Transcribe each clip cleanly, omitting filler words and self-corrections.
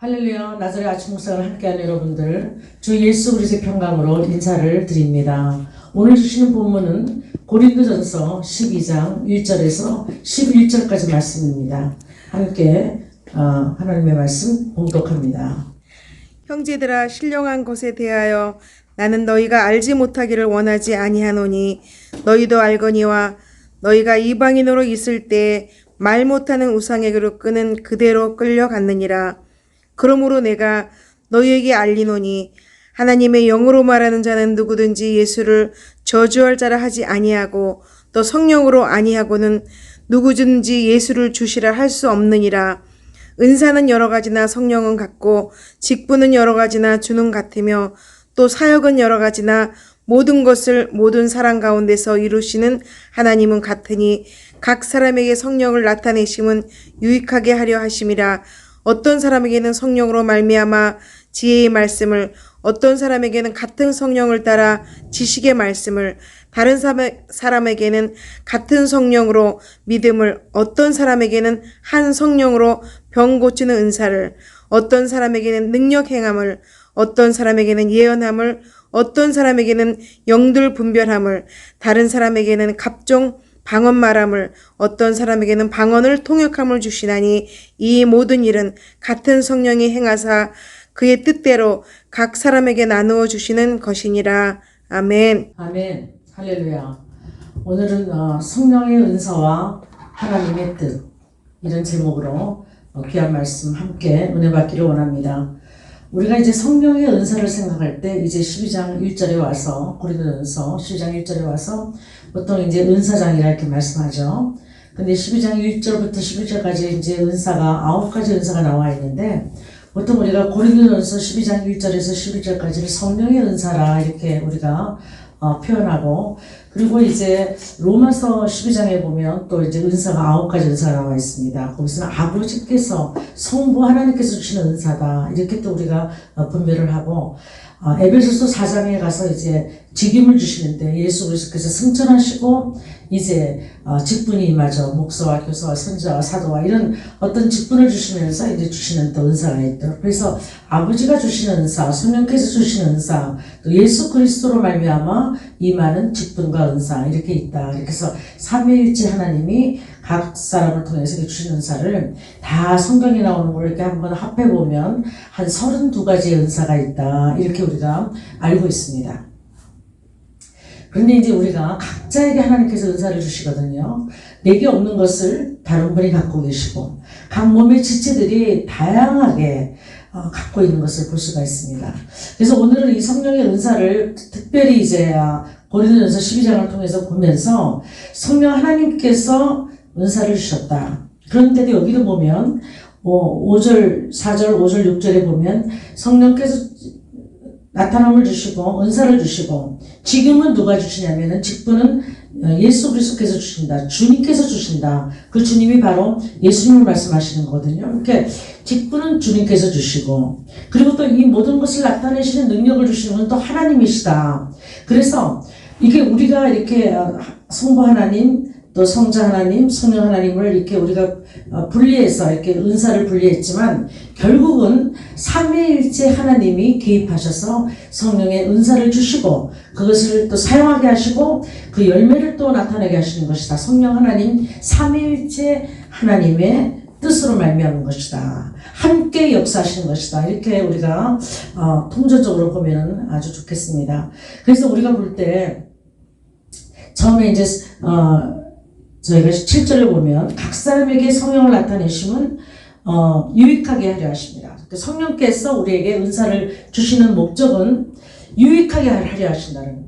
할렐루야, 나절의 아침 묵상을 함께하는 여러분들, 주 예수 그리스도의 평강으로 인사를 드립니다. 오늘 주시는 본문은 고린도전서 12장 1절에서 11절까지 말씀입니다. 함께 하나님의 말씀 봉독합니다. 형제들아, 신령한 것에 대하여 나는 너희가 알지 못하기를 원하지 아니하노니 너희도 알거니와 너희가 이방인으로 있을 때에 말 못하는 우상에게로 끄는 그대로 끌려갔느니라. 그러므로 내가 너희에게 알리노니 하나님의 영으로 말하는 자는 누구든지 예수를 저주할 자라 하지 아니하고 또 성령으로 아니하고는 누구든지 예수를 주시라 할 수 없느니라. 은사는 여러 가지나 성령은 같고 직분은 여러 가지나 주는 같으며 또 사역은 여러 가지나 모든 것을 모든 사람 가운데서 이루시는 하나님은 같으니 각 사람에게 성령을 나타내심은 유익하게 하려 하심이라. 어떤 사람에게는 성령으로 말미암아 지혜의 말씀을, 어떤 사람에게는 같은 성령을 따라 지식의 말씀을, 다른 사람에게는 같은 성령으로 믿음을, 어떤 사람에게는 한 성령으로 병 고치는 은사를, 어떤 사람에게는 능력 행함을, 어떤 사람에게는 예언함을, 어떤 사람에게는 영들 분별함을, 다른 사람에게는 갑종 방언 말함을, 어떤 사람에게는 방언을 통역함을 주시나니 이 모든 일은 같은 성령이 행하사 그의 뜻대로 각 사람에게 나누어 주시는 것이니라. 아멘. 아멘. 할렐루야. 오늘은 성령의 은사와 하나님의 뜻, 이런 제목으로 귀한 말씀 함께 은혜 받기를 원합니다. 우리가 이제 성령의 은사를 생각할 때 이제 12장 1절에 와서, 고린도전서 12장 1절에 와서 보통 이제 은사장이라 이렇게 말씀하죠. 근데 12장 1절부터 11절까지 이제 은사가 9가지 은사가 나와 있는데, 보통 우리가 고린도전서 12장 1절에서 11절까지를 성령의 은사라 이렇게 우리가 표현하고, 그리고 이제 로마서 12장에 보면 또 이제 은사가 9가지 은사가 나와 있습니다. 거기서는 아버지께서, 성부 하나님께서 주시는 은사다 이렇게 또 우리가 분별을 하고, 에베소서 4장에 가서 이제 직임을 주시는데 예수 그리스도께서 승천하시고 이제 직분이 임하죠. 목사와 교사와 선지자와 사도와 이런 어떤 직분을 주시면서 이제 주시는 또 은사가 있더라고요. 그래서 아버지가 주시는 은사, 성령께서 주시는 은사, 또 예수 그리스도로 말미암아 임하는 직분과 은사 이렇게 있다. 이렇게 해서 삼위일체 하나님이 각 사람을 통해서 주시는 은사를 다 성경에 나오는 걸 이렇게 한번 합해보면 한 32가지의 은사가 있다. 이렇게 우리가 알고 있습니다. 그런데 이제 우리가 각자에게 하나님께서 은사를 주시거든요. 내게 없는 것을 다른 분이 갖고 계시고, 각 몸의 지체들이 다양하게 갖고 있는 것을 볼 수가 있습니다. 그래서 오늘은 이 성령의 은사를 특별히 이제 고린도전서 12장을 통해서 보면서 성령 하나님께서 은사를 주셨다. 그런데도 여기도 보면 5절, 4절, 5절, 6절에 보면 성령께서 나타남을 주시고 은사를 주시고, 지금은 누가 주시냐면은 직분은 예수 그리스도께서 주신다. 주님께서 주신다. 그 주님이 바로 예수님을 말씀하시는 거거든요. 이렇게 직분은 주님께서 주시고, 그리고 또 이 모든 것을 나타내시는 능력을 주시는 건 또 하나님이시다. 그래서 이게 우리가 이렇게 성부 하나님, 또 성자 하나님, 성령 하나님을 이렇게 우리가 분리해서 이렇게 은사를 분리했지만, 결국은 삼위일체 하나님이 개입하셔서 성령의 은사를 주시고 그것을 또 사용하게 하시고 그 열매를 또 나타내게 하시는 것이다. 성령 하나님, 삼위일체 하나님의 뜻으로 말미암은 것이다. 함께 역사하시는 것이다. 이렇게 우리가 통전적으로 보면 아주 좋겠습니다. 그래서 우리가 볼 때 처음에 이제 저희가 7절을 보면 각 사람에게 성령을 나타내심은 유익하게 하려 하십니다. 성령께서 우리에게 은사를 주시는 목적은 유익하게 하려 하신다는,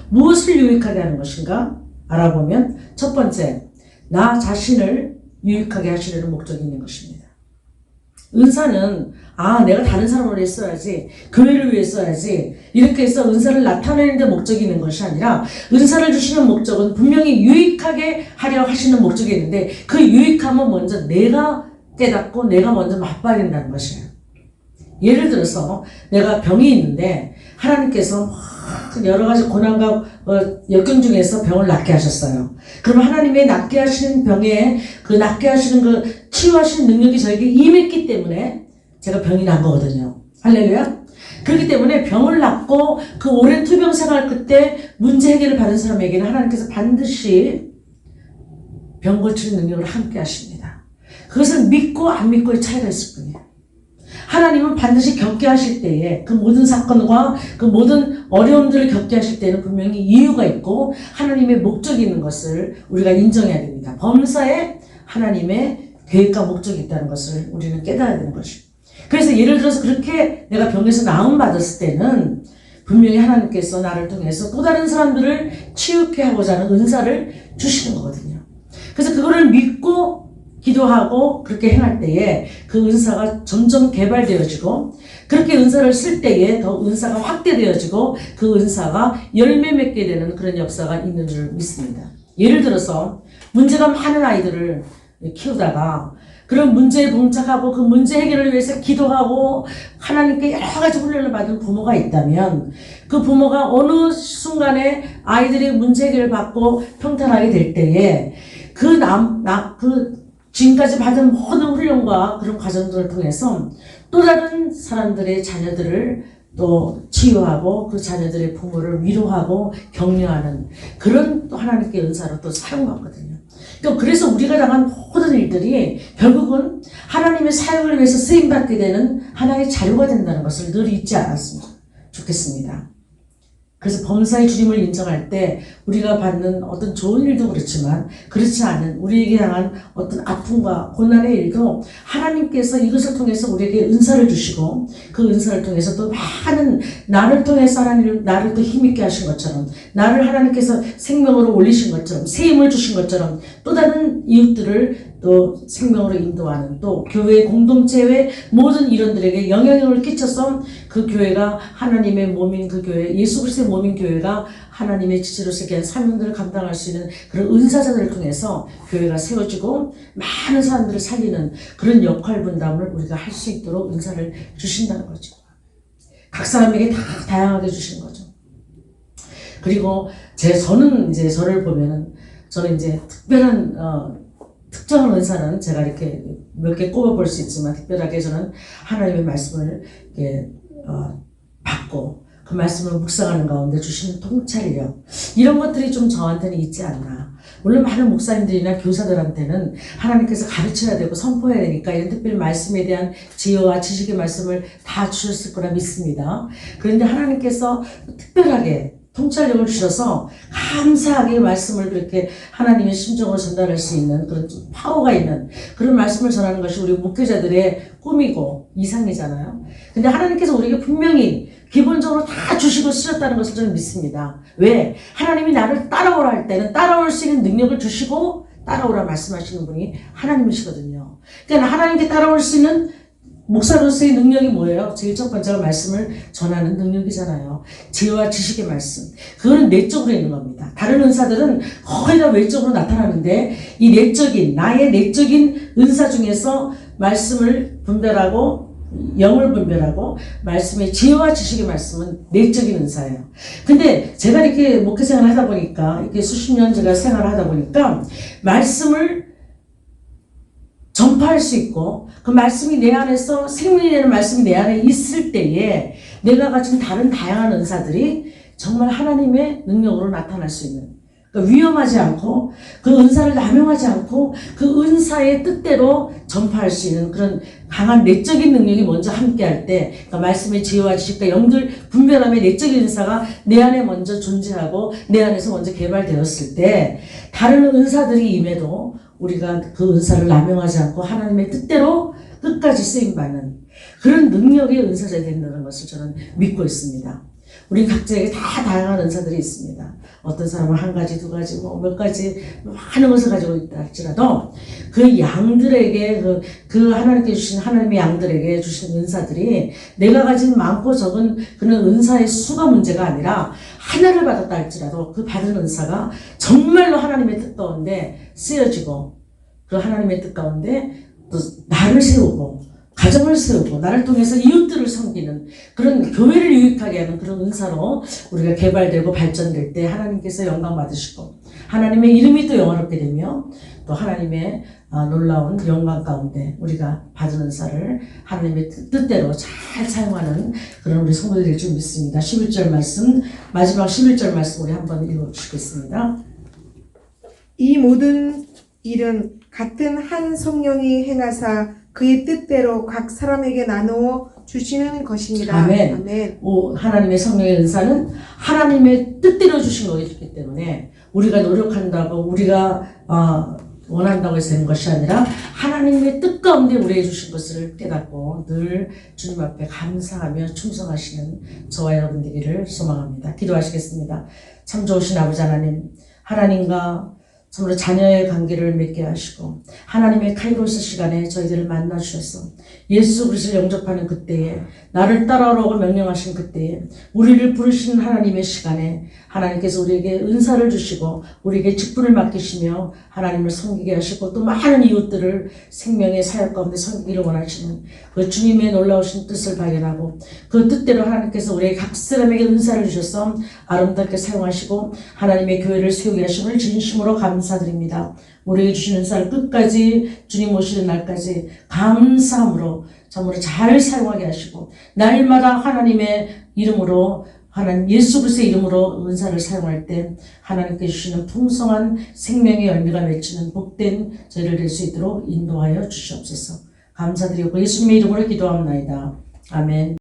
무엇을 유익하게 하는 것인가 알아보면 첫 번째, 나 자신을 유익하게 하시려는 목적이 있는 것입니다. 은사는 내가 다른 사람을 위해 써야지, 교회를 위해 써야지 이렇게 해서 은사를 나타내는 데 목적이 있는 것이 아니라, 은사를 주시는 목적은 분명히 유익하게 하려 하시는 목적이 있는데, 그 유익함은 먼저 내가 깨닫고 내가 먼저 맛봐야 된다는 것이에요. 예를 들어서 내가 병이 있는데 하나님께서 여러 가지 고난과 역경 중에서 병을 낫게 하셨어요. 그러면 하나님의 낫게 하시는 병에 그 낫게 하시는 그 치유하시는 능력이 저에게 임했기 때문에 제가 병이 난 거거든요. 할렐루야. 그렇기 때문에 병을 낫고 그 오랜 투병 생활 끝에 문제 해결을 받은 사람에게는 하나님께서 반드시 병 고치는 능력을 함께 하십니다. 그것은 믿고 안 믿고의 차이가 있을 뿐이에요. 하나님은 반드시 겪게 하실 때에 그 모든 사건과 그 모든 어려움들을 겪게 하실 때는 분명히 이유가 있고 하나님의 목적이 있는 것을 우리가 인정해야 됩니다. 범사에 하나님의 계획과 목적이 있다는 것을 우리는 깨달아야 되는 것이죠. 그래서 예를 들어서 그렇게 내가 병에서 나음 받았을 때는 분명히 하나님께서 나를 통해서 또 다른 사람들을 치유케 하고자 하는 은사를 주시는 거거든요. 그래서 그거를 믿고 기도하고 그렇게 행할 때에 그 은사가 점점 개발되어지고 그렇게 은사를 쓸 때에 더 은사가 확대되어지고 그 은사가 열매 맺게 되는 그런 역사가 있는 줄 믿습니다. 예를 들어서 문제가 많은 아이들을 키우다가 그런 문제에 봉착하고 그 문제 해결을 위해서 기도하고 하나님께 여러 가지 훈련을 받은 부모가 있다면 그 부모가 어느 순간에 아이들이 문제 해결을 받고 평탄하게 될 때에 그 지금까지 받은 모든 훈련과 그런 과정들을 통해서 또 다른 사람들의 자녀들을 또 치유하고 그 자녀들의 부모를 위로하고 격려하는 그런 또 하나님께 은사로 또 사용받거든요. 그래서 우리가 당한 모든 일들이 결국은 하나님의 사역을 위해서 쓰임받게 되는 하나의 자료가 된다는 것을 늘 잊지 않았으면 좋겠습니다. 그래서 범사의 주님을 인정할 때 우리가 받는 어떤 좋은 일도 그렇지만 그렇지 않은 우리에게 당한 어떤 아픔과 고난의 일도 하나님께서 이것을 통해서 우리에게 은사를 주시고 그 은사를 통해서 또 많은 나를 통해서 하나님 나를 또 힘있게 하신 것처럼 나를 하나님께서 생명으로 올리신 것처럼 새 힘을 주신 것처럼 또 다른 이웃들을 또 생명으로 인도하는 또 교회 공동체의 모든 일원들에게 영향력을 끼쳐서 그 교회가 하나님의 몸인 그 교회 예수 그리스도의 몸인 교회가 하나님의 지체로서 이렇게 사명들을 감당할 수 있는 그런 은사자들을 통해서 교회가 세워지고 많은 사람들을 살리는 그런 역할 분담을 우리가 할 수 있도록 은사를 주신다는 거죠. 각 사람에게 다 다양하게 주신 거죠. 그리고 저는 이제 저를 보면은 저는 이제 특정한 은사는 제가 이렇게 몇 개 꼽아볼 수 있지만 특별하게 저는 하나님의 말씀을 이렇게 받고 그 말씀을 묵상하는 가운데 주시는 통찰력 이런 것들이 좀 저한테는 있지 않나. 물론 많은 목사님들이나 교사들한테는 하나님께서 가르쳐야 되고 선포해야 되니까 이런 특별히 말씀에 대한 지혜와 지식의 말씀을 다 주셨을 거라 믿습니다. 그런데 하나님께서 특별하게 통찰력을 주셔서 감사하게 말씀을 그렇게 하나님의 심정으로 전달할 수 있는 그런 좀 파워가 있는 그런 말씀을 전하는 것이 우리 목회자들의 꿈이고 이상이잖아요. 근데 하나님께서 우리에게 분명히 기본적으로 다 주시고 쓰셨다는 것을 저는 믿습니다. 왜? 하나님이 나를 따라오라 할 때는 따라올 수 있는 능력을 주시고 따라오라 말씀하시는 분이 하나님이시거든요. 그러니까 하나님께 따라올 수 있는 목사로서의 능력이 뭐예요? 제일 첫 번째가 말씀을 전하는 능력이잖아요. 지혜와 지식의 말씀. 그거는 내적으로 있는 겁니다. 다른 은사들은 거의 다 외적으로 나타나는데 이 나의 내적인 은사 중에서 말씀을 분별하고 영을 분별하고 말씀의 지혜와 지식의 말씀은 내적인 은사예요. 근데 제가 이렇게 목회 생활을 하다 보니까 이렇게 수십 년 제가 생활을 하다 보니까 말씀을 전파할 수 있고 그 말씀이 내 안에서 생명이 되는 말씀이 내 안에 있을 때에 내가 가진 다른 다양한 은사들이 정말 하나님의 능력으로 나타날 수 있는 그러니까 위험하지 않고 그 은사를 남용하지 않고 그 은사의 뜻대로 전파할 수 있는 그런 강한 내적인 능력이 먼저 함께할 때 그러니까 말씀의 지혜와 지식과 영들 분별함의 내적인 은사가 내 안에 먼저 존재하고 내 안에서 먼저 개발되었을 때 다른 은사들이 임해도 우리가 그 은사를 남용하지 않고 하나님의 뜻대로 끝까지 쓰임받는 그런 능력의 은사자가 된다는 것을 저는 믿고 있습니다. 우리 각자에게 다 다양한 은사들이 있습니다. 어떤 사람은 한 가지, 두 가지, 몇 가지 많은 것을 가지고 있다 할지라도 그 양들에게 그 하나님께 주신 하나님의 양들에게 주신 은사들이 내가 가진 많고 적은 그런 은사의 수가 문제가 아니라 하나를 받았다 할지라도 그 받은 은사가 정말로 하나님의 뜻 가운데 쓰여지고 그 하나님의 뜻 가운데 또 나를 세우고 가정을 세우고 나를 통해서 이웃들을 섬기는 그런 교회를 유익하게 하는 그런 은사로 우리가 개발되고 발전될 때 하나님께서 영광 받으시고 하나님의 이름이 또 영화롭게 되며 또 하나님의 놀라운 영광 가운데 우리가 받은 은사를 하나님의 뜻대로 잘 사용하는 그런 우리 성도들이 될 줄 믿습니다. 11절 말씀, 마지막 11절 말씀 우리 한번 읽어주시겠습니다. 이 모든 일은 같은 한 성령이 행하사 그의 뜻대로 각 사람에게 나누어 주시는 것입니다. 아멘. 아멘. 하나님의 성령의 은사는 하나님의 뜻대로 주신 것이기 때문에 우리가 노력한다고 우리가 원한다고 해서 되는 것이 아니라 하나님의 뜻 가운데 우리에게 주신 것을 깨닫고 늘 주님 앞에 감사하며 충성하시는 저와 여러분 되기를 소망합니다. 기도하시겠습니다. 참 좋으신 아버지 하나님, 하나님과 참으로 자녀의 관계를 맺게 하시고 하나님의 카이로스 시간에 저희들을 만나 주셔서 예수 그리스도를 영접하는 그때에 나를 따라오라고 명령하신 그때에 우리를 부르시는 하나님의 시간에 하나님께서 우리에게 은사를 주시고 우리에게 직분을 맡기시며 하나님을 섬기게 하시고 또 많은 이웃들을 생명의 사역 가운데 섬기기를 원하시는 그 주님의 놀라우신 뜻을 발견하고 그 뜻대로 하나님께서 우리에게 각 사람에게 은사를 주셔서 아름답게 사용하시고 하나님의 교회를 세우게 하심을 진심으로 감사드립니다. 우리에게 주신 은사를 끝까지 주님 오시는 날까지 감사함으로 참으로 잘 사용하게 하시고 날마다 하나님의 이름으로 하나님 예수 그리스도의 이름으로 은사를 사용할 때 하나님께 주시는 풍성한 생명의 열매가 맺히는 복된 저희를 될 수 있도록 인도하여 주시옵소서. 감사드리고 예수님의 이름으로 기도합나이다. 아멘.